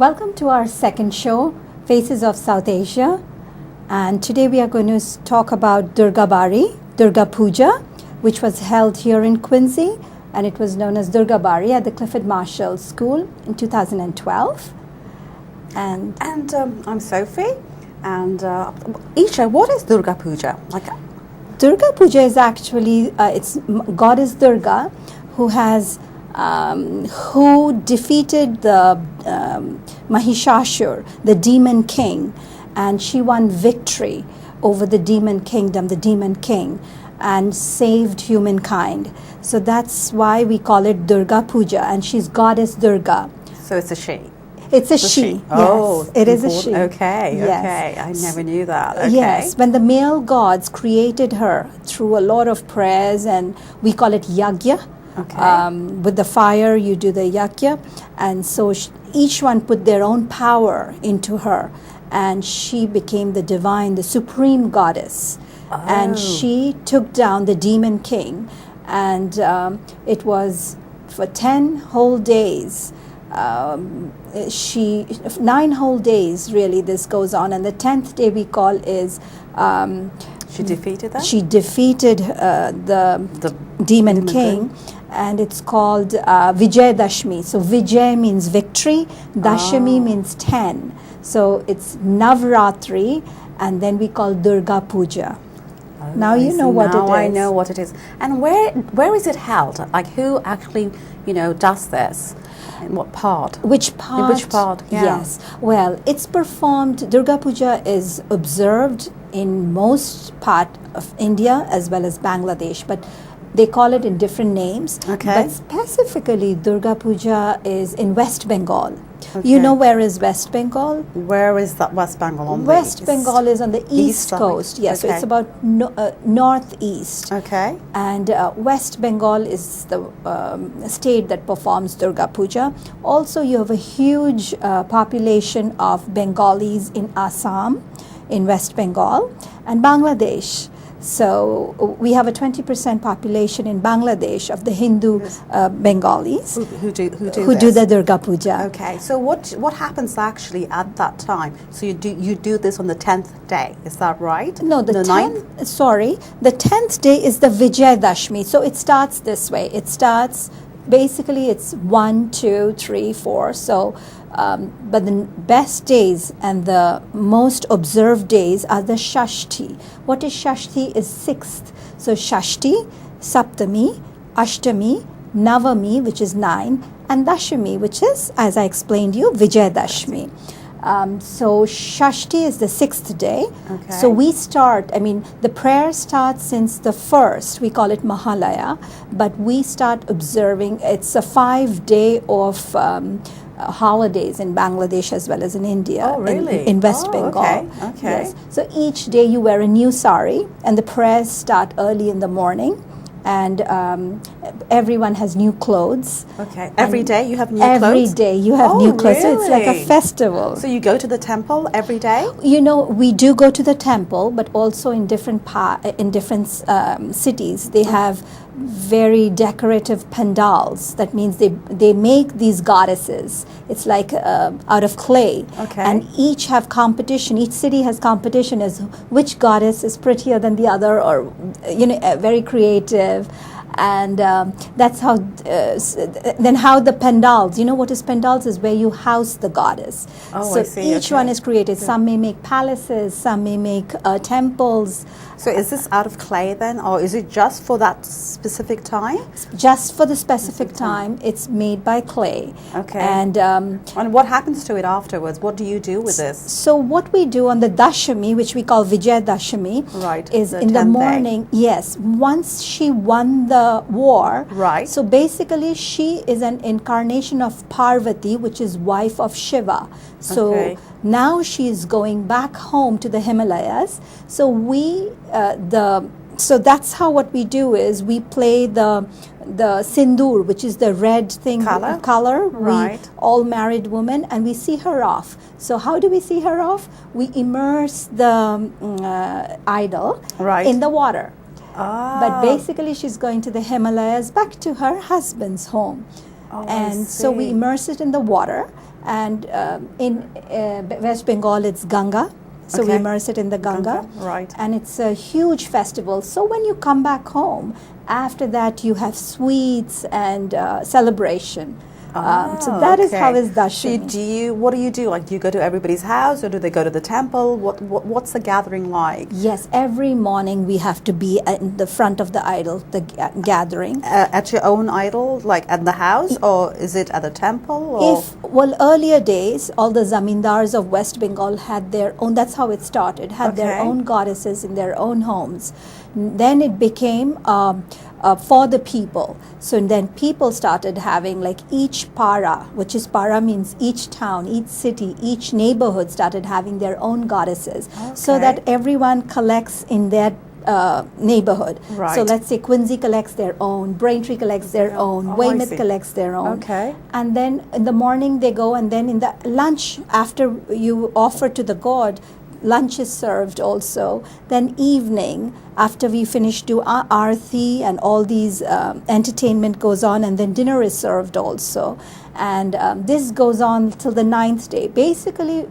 Welcome to our second show, Faces of South Asia. And today we are going to talk about Durgabari, Durga Puja, which was held here in Quincy, and it was known as Durgabari at the Clifford Marshall School in 2012. And I'm Sophie. And Esha, what is Durga Puja? Durga Puja is actually it's Goddess Durga who defeated the Mahishasura, the demon king, and she won victory over the demon kingdom, the demon king, and saved humankind. So that's why we call it Durga Puja, and she's Goddess Durga. So it's a she. It's a she. Yes, oh, it is a she. Okay, yes. Okay. I never knew that. Okay. Yes, when the male gods created her through a lot of prayers, and we call it yagya. Okay. With the fire, you do the yagya, and so each one put their own power into her, and she became the divine, the supreme goddess. Oh. And she took down the demon king, and it was for 10 whole days. 9 whole days really this goes on, and the 10th day we call is she defeated that? She defeated the demon king, and it's called Vijayadashami. So Vijay means victory, Dashami means 10. So it's Navratri, and then we call Durga Puja. Oh, now you know what it is. Now I know what it is. And where is it held? Like who actually, does this? In what part? Which part? In which part? Yeah. Yes. Well, it's performed. Durga Puja is observed in most part of India as well as Bangladesh, but they call it in different names. Okay. But specifically, Durga Puja is in West Bengal. Okay. You know where is West Bengal? Where is that West Bengal on West Bengal is on the east side? coast. Yes, Okay. so it's about northeast. Okay. And West Bengal is the state that performs Durga Puja. Also, you have a huge population of Bengalis in Assam, in West Bengal, and Bangladesh. So we have a 20% population in Bangladesh of the Hindu Bengalis Who do the Durga Puja. Okay, so what happens actually at that time? So you do this on the 10th day, is that right? No, the 9th? 10th. Sorry, the 10th day is the Vijayadashami. So it starts this way. It starts basically it's 1, 2, 3, 4. So. But the best days and the most observed days are the Shashti. What is Shashti? Is 6th. So Shashti, Saptami, Ashtami, Navami, which is 9, and Dashami, which is, as I explained you, Vijayadashami. So Shashti is the 6th day. Okay. So we start, the prayer starts since the 1st. We call it Mahalaya, but we start observing. It's a 5-day of holidays in Bangladesh as well as in India. Oh, really? In West Bengal. Okay. Yes. So each day you wear a new sari, and the prayers start early in the morning, and everyone has new clothes. Okay. Every day you have new clothes? Every day you have new clothes. So it's like a festival. So you go to the temple every day? We do go to the temple, but also in different cities, they have very decorative pandals. That means they make these goddesses. It's like out of clay. Okay. And each have competition. Each city has competition as which goddess is prettier than the other, or very creative. And that's how then how the pandals, what is pandals is where you house the goddess. Oh, so I see. each one is created. Some may make palaces, some may make temples. So is this out of clay then, or is it just for that specific time? Just for the specific time, it's made by clay. Okay. And what happens to it afterwards? What do you do with this? So what we do on the Dashami, which we call Vijayadashami, Right, is the in the 10th day. morning. Yes, once she won the war. Right. So basically, she is an incarnation of Parvati, which is wife of Shiva. So Okay. now she is going back home to the Himalayas. So so that's how what we do is we play the sindoor, which is the red thing color. Right. We all married women, and we see her off. So how do we see her off? We immerse the idol in the water. But basically she's going to the Himalayas back to her husband's home. Oh, and so we immerse it in the water, and in West Bengal it's Ganga. So we Okay. immerse it in the Ganga. Right. And it's a huge festival. So when you come back home, after that you have sweets and celebration. So that is how is So Dashami. what do you do? Like, do you go to everybody's house, or do they go to the temple? What's the gathering like? Yes, every morning we have to be in the front of the idol, the gathering. At your own idol, like at the house, or is it at the temple? Or? Earlier days, all the zamindars of West Bengal had their own, that's how it started, had their Okay. own goddesses in their own homes. Then it became for the people. So then people started having, like, each para, which is para means each town, each city, each neighborhood started having their own goddesses. So Okay. that everyone collects in their neighborhood. Right. So let's say Quincy collects their own, Braintree collects their own, Oh, I Weymouth see. collects their own. Okay. And then in the morning they go, and then in the lunch, after you offer to the god, lunch is served also. Then evening, after we finish do our arthi and all these entertainment goes on, and then dinner is served also. And this goes on till the 9th day. Basically,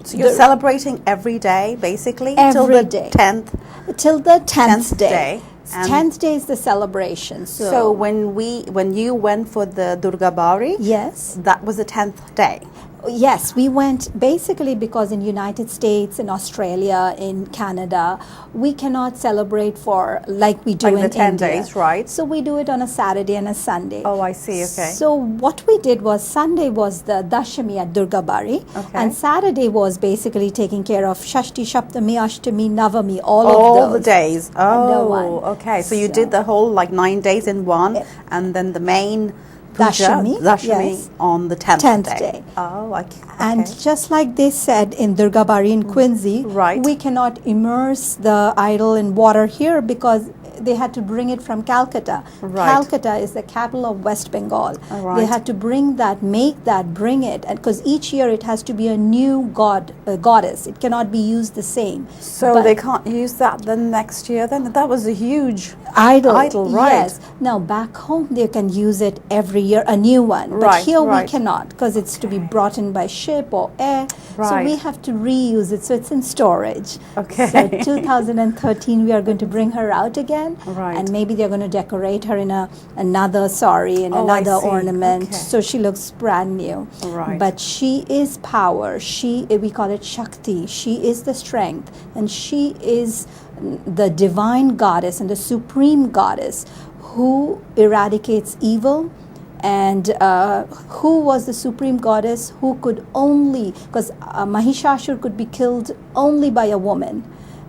So you're celebrating every day, basically, till Every the day. 10th. till the 10th 10th day. day. And 10th day is the celebration. So when you went for the Durgabari, yes. that was the 10th day. Yes, we went basically because in United States, in Australia, in Canada, we cannot celebrate for like we do Like in the 10 India. days, right? So we do it on a Saturday and a Sunday. Oh, I see, okay. So what we did was Sunday was the Dashami at Durgabari, Okay. and Saturday was basically taking care of Shakti, Saptami, Ashtami, Navami, all All of those. the days. Under Oh, one. okay. So you So- did the whole like 9 days in one, and then the main puja, Dashami, yes. on the 10th, 10th day. day. Oh, okay. And just like they said in Durgabari in Quincy, Right. we cannot immerse the idol in water here because they had to bring it from Calcutta. Right. Calcutta is the capital of West Bengal. All right. They had to bring that, make that, bring it, because each year it has to be a new goddess. It cannot be used the same. So But they can't use that then next year. Then that was a huge idol, right? Yes. Now back home they can use it every year, a new one. But Right, here we right. cannot because it's to be brought in by ship or air. So Right. we have to reuse it. So it's in storage. Okay. So 2013 we are going to bring her out again, Right. and maybe they're going to decorate her in another sari and Oh, I another see. ornament, Okay. so she looks brand new. Right. But she is power. We call it Shakti. She is the strength, and she is the divine goddess and the supreme goddess who eradicates evil. And who was the supreme goddess who could only, because Mahishasura could be killed only by a woman,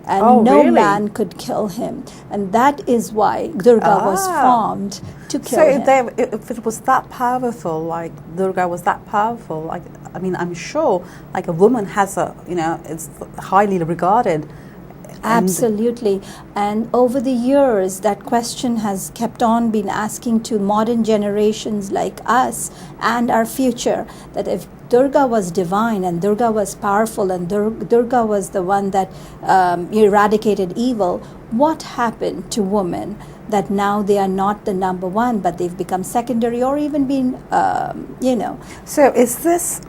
and Oh, no really? man could kill him. And that is why Durga was Ah. formed to kill So him. if it was that powerful, like Durga was that powerful, like I mean, I'm sure like a woman has it's highly regarded. And- Absolutely. And over the years, that question has kept on been asking to modern generations like us and our future, that if Durga was divine and Durga was powerful and Durga was the one that eradicated evil, what happened to women that now they are not the number one, but they've become secondary or even been, So is this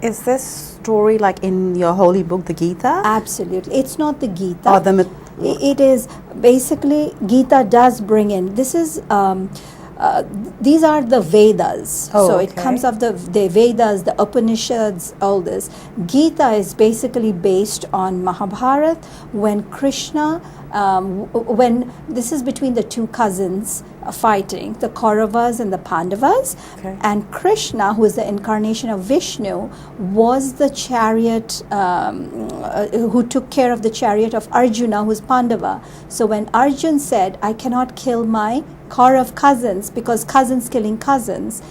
is this story like in your holy book, the Gita? Absolutely. It's not the Gita. Or the myth- It is basically, Gita does bring in, this is, these are the Vedas. Oh, so it okay. comes of the Vedas, the Upanishads, all this. Gita is basically based on Mahabharata, when Krishna, when this is between the two cousins fighting, the Kauravas and the Pandavas. Okay. And Krishna, who is the incarnation of Vishnu, was the chariot, who took care of the chariot of Arjuna, who is Pandava. So when Arjun said, I cannot kill my Kaurav cousins because cousins killing cousins,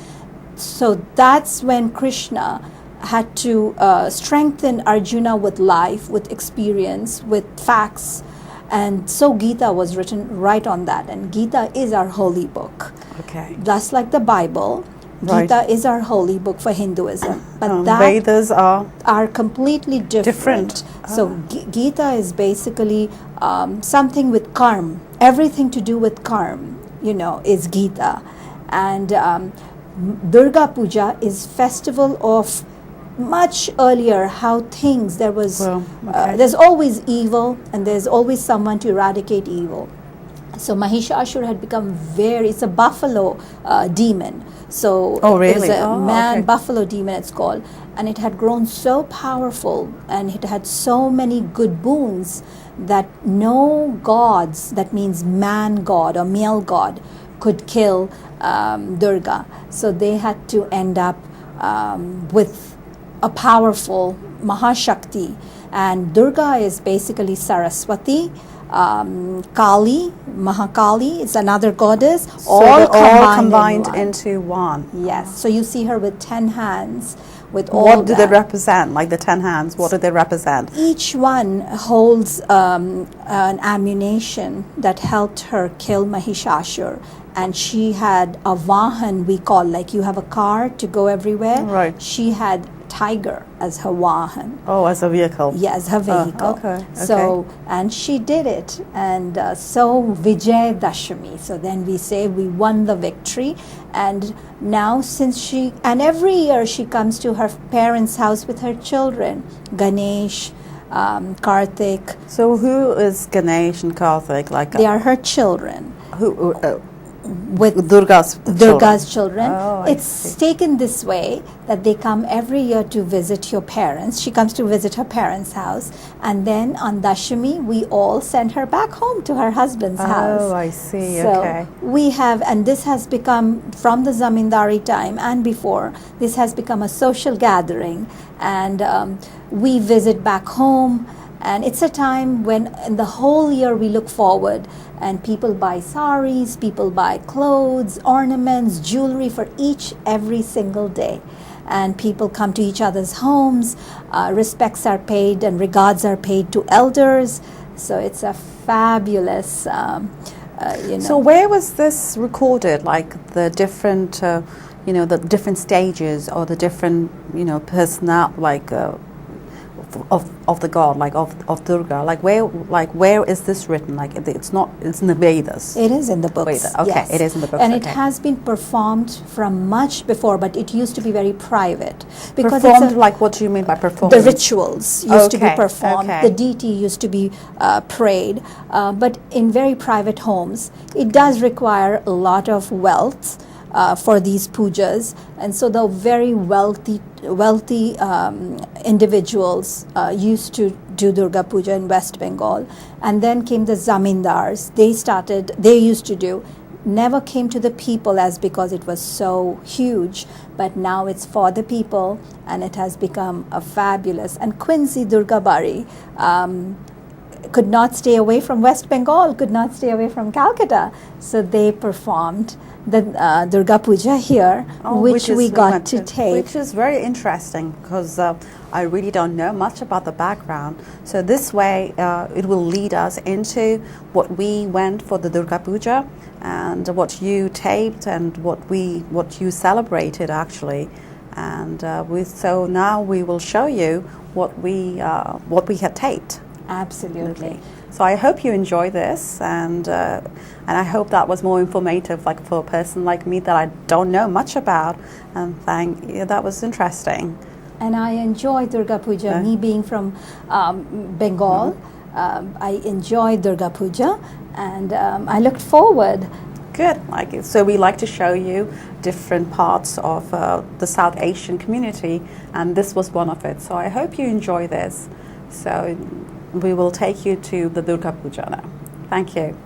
so that's when Krishna had to strengthen Arjuna with life, with experience, with facts. And so Gita was written right on that. And Gita is our holy book. Okay. Just like the Bible, Right. Gita is our holy book for Hinduism. But that Vedas are completely different. Different. So Gita is basically something with karma. Everything to do with karma, is Gita. And Durga Puja is festival of much earlier how things, there was, Well, okay. there's always evil and there's always someone to eradicate evil. So Mahishasura had become it's a buffalo demon. So Oh, it was really? a Oh, man okay. buffalo demon, it's called. And it had grown so powerful and it had so many good boons that no gods, that means man god or male god, could kill Durga. So they had to end up with a powerful Mahashakti. And Durga is basically Saraswati, Kali, Mahakali is another goddess, So they're all combined in one. into one. Yes, so you see her with 10 hands, with all What do they that. represent? Like the 10 hands, what do they represent? Each one holds an ammunition that helped her kill Mahishasura. And she had a vahan, we call, like you have a car to go everywhere. Right. She had tiger as her vahan. Oh, as a vehicle. Yes, her vehicle. Okay, So, and she did it. And so Vijayadashami. So then we say we won the victory. And now since and every year she comes to her parents' house with her children, Ganesh, Karthik. So who is Ganesh and Karthik? Like They are her children. who? With Durga's children. Oh, I It's see. taken this way that they come every year to visit your parents. She comes to visit her parents' house, and then on Dashami we all send her back home to her husband's house. Oh, I see. So Okay. we have, and this has become from the zamindari time and before. This has become a social gathering, and we visit back home. And it's a time when in the whole year we look forward, and people buy saris, people buy clothes, ornaments, jewelry for every single day. And people come to each other's homes, respects are paid and regards are paid to elders. So it's a fabulous, So where was this recorded? Like the different, the different stages or the different, personnel, like of the god, like of Durga. Like where is this written? Like it's in the Vedas. It is in the books. Veda. Okay, yes. it is in the books. And it okay. has been performed from much before, but it used to be very private. Because Performed, like what do you mean by performed? the rituals used to be Okay, performed. okay. The deity used to be prayed, but in very private homes. It does require a lot of wealth for these pujas, and so the very wealthy individuals used to do Durga Puja in West Bengal. And then came the zamindars. They used to do, never came to the people as because it was so huge, but now it's for the people, and it has become a fabulous. And Quincy Durgabari could not stay away from West Bengal, could not stay away from Calcutta, so they performed the Durga Puja here, which we got to take. Which is very interesting because I really don't know much about the background. So this way it will lead us into what we went for the Durga Puja and what you taped and what you celebrated actually. And so now we will show you what we had taped. Absolutely. So I hope you enjoy this, and I hope that was more informative, like for a person like me that I don't know much about. And that was interesting. And I enjoy Durga Puja. Me being from Bengal, I enjoy Durga Puja, and I looked forward. Good. So we like to show you different parts of the South Asian community, and this was one of it. So I hope you enjoy this. So we will take you to the Durga Puja now. Thank you.